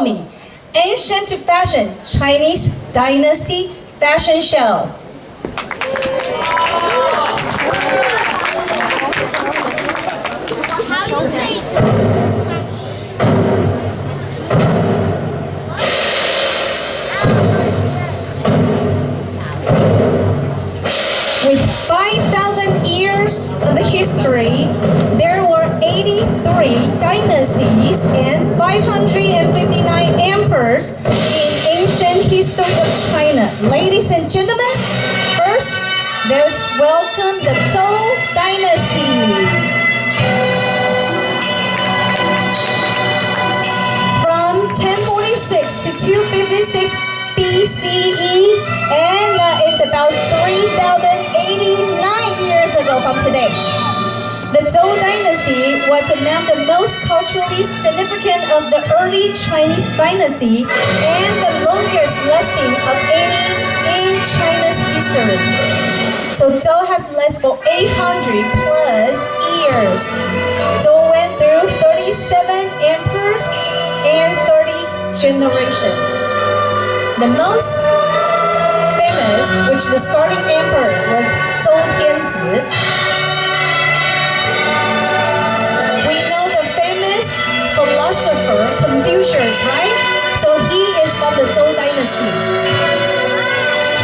me, Ancient to Fashion Chinese Dynasty Fashion Show. With 5,000 years of the history, there were 83 dynasties and 559 emperors in ancient history of China. Ladies and gentlemen, first, let's welcome the Zhou dynasty. From 1046 to 256 BCE, and it's about 3,089 years ago from today. The Zhou dynasty was among the most culturally significant of the early Chinese dynasty and the longest lasting of any in China's history. So Zhou has lasted for 800 plus years. Zhou went through 37 emperors and 30 generations. The most famous, which the starting emperor was Zhou Tianzi. We know the famous philosopher Confucius, right? So he is from the Zhou dynasty.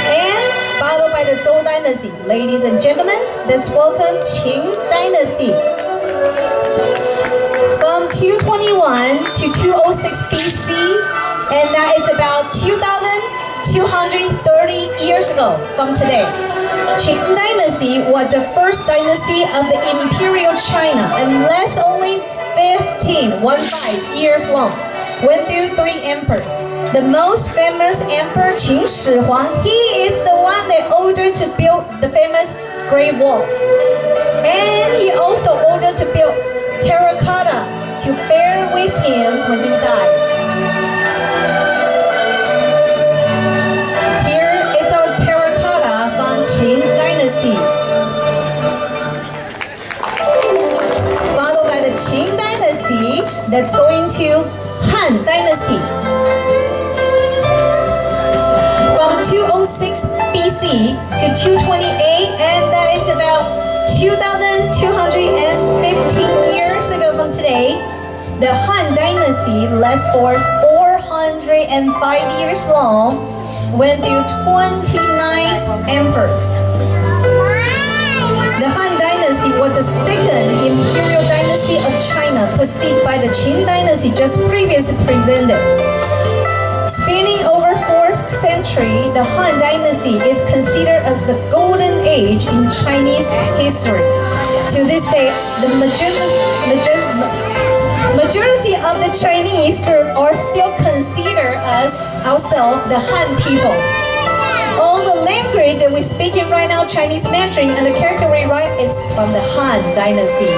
And followed by the Zhou dynasty. Ladies and gentlemen, let's welcome Qing dynasty. From 221 to 206 BC, and now it's about 2,230 years ago from today. Qing dynasty was the first dynasty of the imperial China and lasts only 15 years long. Went through 3 emperors. The most famous emperor Qin Shi Huang, he is the one that ordered to build the famous Great Wall. And he also ordered to build terracotta to bear with him when he died. Here is our terracotta from Qin dynasty. Followed by the Qing dynasty, that's going to Han dynasty. From 206 BC to 228, and it's about 2,215 years ago from today. The Han dynasty lasts for 405 years long, went through 29 emperors. The Han dynasty was the second imperial dynasty of China, preceded by the Qing dynasty just previously presented. Spanning over 4th century, the Han dynasty is considered as the golden age in Chinese history. To this day, the majority of the Chinese group are still considered as ourselves the Han people. All the language that we're speaking right now, Chinese Mandarin, and the character we write, it's from the Han dynasty.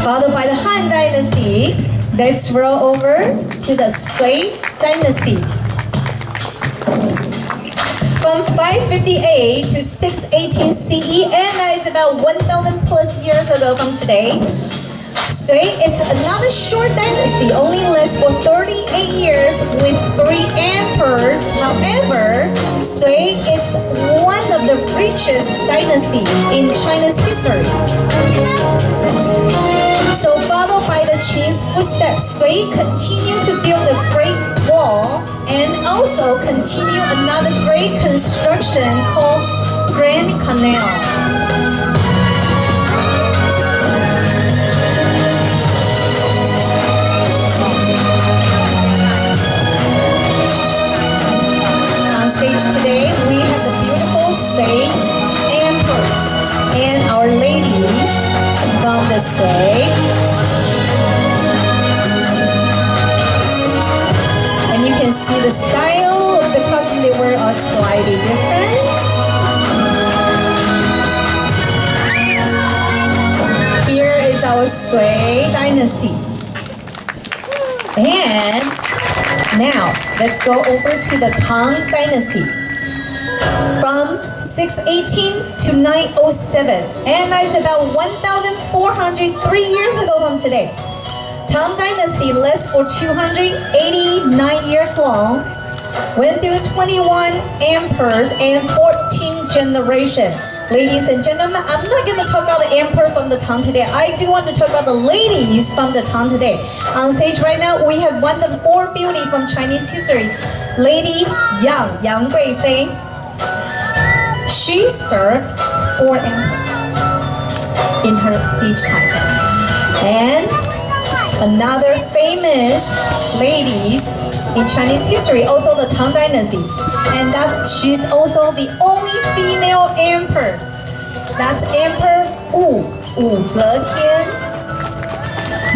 Followed by the Han dynasty, let's roll over to the Sui dynasty. From 558 to 618 CE, and it's about 1,000 plus years ago from today. Sui, it's another short dynasty, only lasts for 38 years with 3 emperors. However, Sui is one of the richest dynasties in China's history. So followed by the Qing's footsteps, Sui continued to build the Great Wall and also continue another great construction called Grand Canal. On stage today, we have the beautiful Sui Empress and Our Lady from the Sui. And you can see the style of the costume they wear are slightly different. Here is our Sui dynasty. And now let's go over to the Tang dynasty. From 618 to 907, and it's about 1,403 years ago from today. Tang Dynasty lasts for 289 years long, went through 21 emperors and 14 generations. Ladies and gentlemen, I'm not going to talk about the emperor from the Tang today. I do want to talk about the ladies from the Tang today. On stage right now, we have one of the four beauty from Chinese history, Lady Yang Guifei. She served 4 emperors in her each time. And another famous ladies in Chinese history, also the Tang Dynasty. And she's also the only female emperor. That's Emperor Wu Zetian.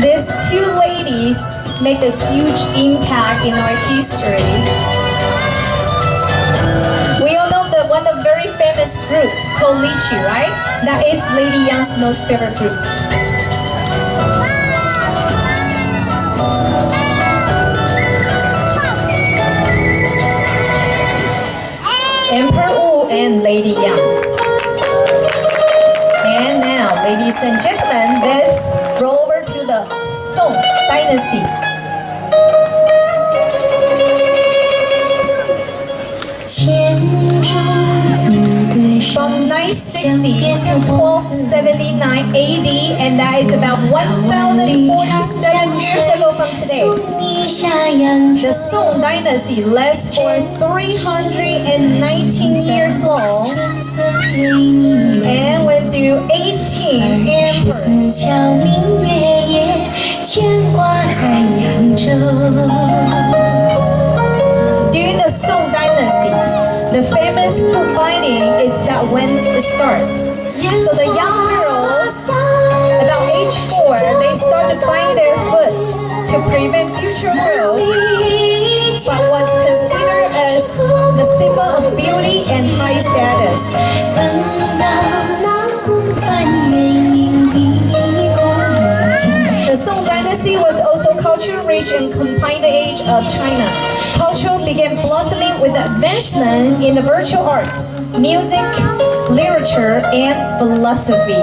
These 2 ladies make a huge impact in our history. We all know that one of the very famous fruits called lychee, right? That is Lady Yang's most favorite fruit. Emperor Wu and Lady Yang. And now, ladies and gentlemen, let's roll over to the Song Dynasty. From 960 to 1279 AD, and that is about 1047 years ago from today. The Song Dynasty lasts for 319 years long and went through 18 emperors. During the Song Dynasty, the famous foot binding is that when it starts. So the young girls, about age 4, they start to bind their foot to prevent future growth, but was considered as the symbol of beauty and high status. The Song Dynasty was also culture-rich and combined the age of China. Culture began blossoming with advancement in the virtual arts, music, literature, and philosophy.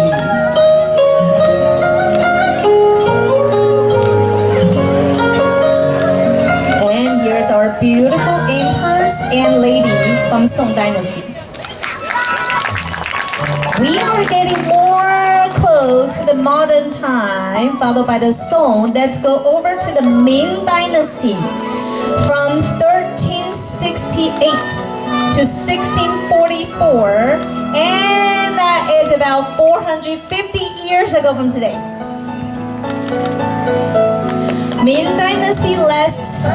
And here's our beautiful emperors and lady from Song Dynasty. We are getting more close to the modern time, followed by the Song. Let's go over to the Ming Dynasty. From 1368 to 1644, and that is about 450 years ago from today. Ming Dynasty lasts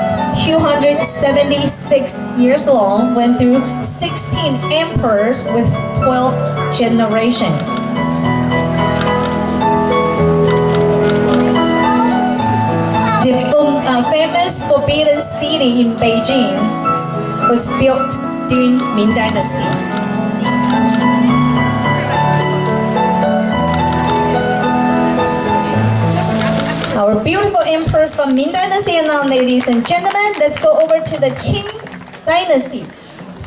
276 years long, went through 16 emperors with 12 generations. The famous Forbidden City in Beijing was built during Ming Dynasty. Our beautiful emperors from Ming Dynasty, and now, ladies and gentlemen, let's go over to the Qing Dynasty.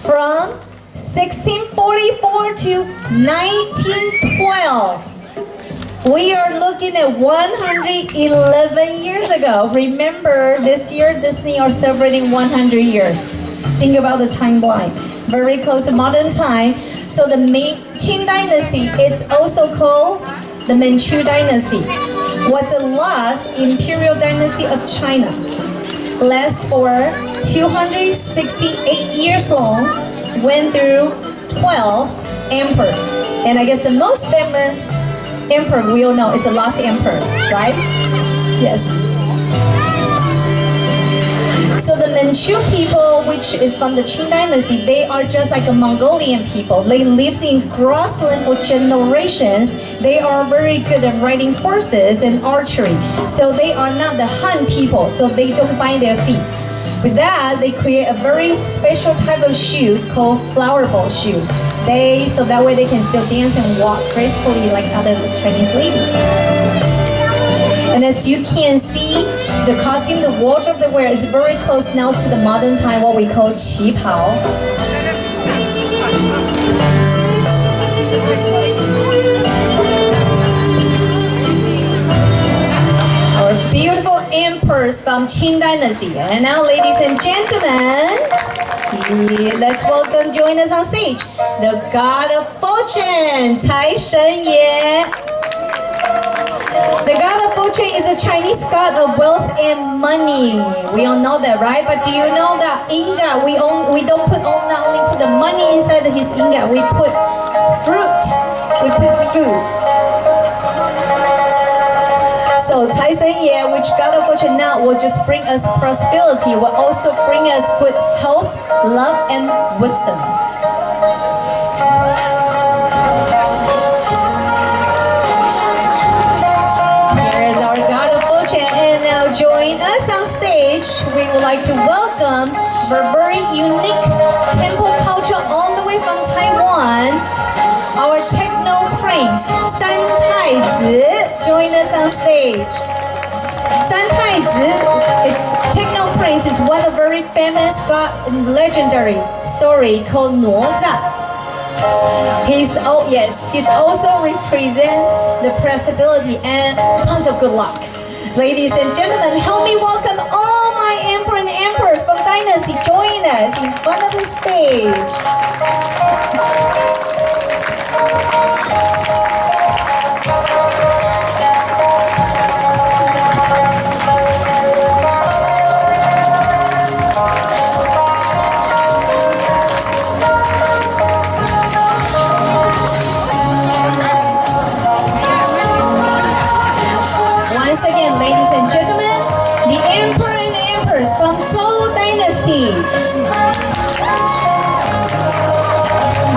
From 1644 to 1912. We are looking at 111 years ago. Remember, this year Disney are celebrating 100 years. Think about the timeline. Very close to modern time. So the Qing Dynasty, it's also called the Manchu Dynasty, was the last imperial dynasty of China. Lasts for 268 years long, went through 12 emperors. And I guess the most famous emperor we all know is the last emperor, right? Yes. So the Manchu people, which is from the Qing Dynasty, they are just like a Mongolian people. They live in grassland for generations. They are very good at riding horses and archery. So they are not the Han people, so they don't bind their feet. With that, they create a very special type of shoes called flower ball shoes. So that way they can still dance and walk gracefully like other Chinese ladies. And as you can see, the costume, the wardrobe they wear is very close now to the modern time, what we call qi pao. Our beautiful emperors from Qing Dynasty. And now, ladies and gentlemen, let's welcome, join us on stage, the God of Fortune, Cai Shen Ye. The God of Fortune is a Chinese god of wealth and money. We all know that, right? But do you know that ingot, we don't put not only put the money inside his ingot, we put fruit, we put food. So Cai Shen Ye, which God of Fortune now will just bring us prosperity, will also bring us good health, love, and wisdom. Join us on stage. We would like to welcome our very unique temple culture all the way from Taiwan, our techno prince, San Taizi. Join us on stage. San Taizi, its techno prince, is one of very famous legendary story called Naozha. He's also represent the prosperity and tons of good luck. Ladies and gentlemen, help me welcome all my emperor and empress from Dynasty. Join us in front of the stage. Once again, ladies and gentlemen, the Emperor and Empress from Zhou Dynasty.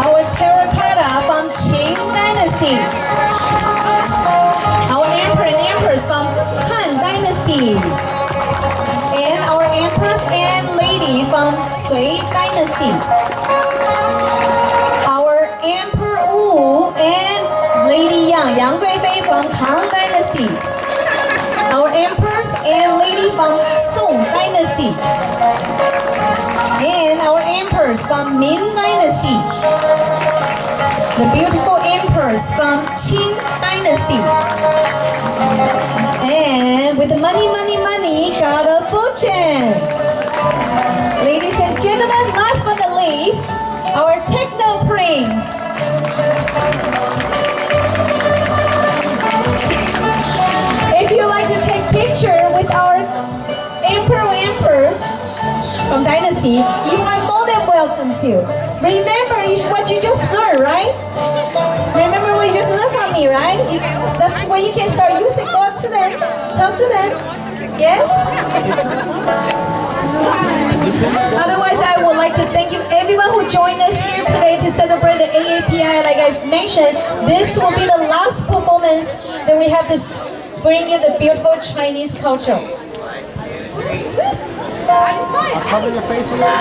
Our terracotta from Qing Dynasty. Our Emperor and Empress from Han Dynasty. And our Empress and Lady from Sui Dynasty. Our Emperor Wu and Lady Yang Guifei from Tang Dynasty. Our empress and lady from Song Dynasty. And our empress from Ming Dynasty. The beautiful empress from Qing Dynasty. And with the money, God of Fortune. Ladies and gentlemen, last but not least, our techno prince. If you like to take picture with our emperor or empress from Dynasty, you are more than welcome to. Remember what you just learned, right? Remember what you just learned from me, right? That's when you can start using. Go up to them, talk to them. Yes? Otherwise, I would like to thank you everyone who joined us here today to celebrate the AAPI. Like I mentioned, this will be the last performance that we have to bring you the beautiful Chinese culture. I'll cover your face a little.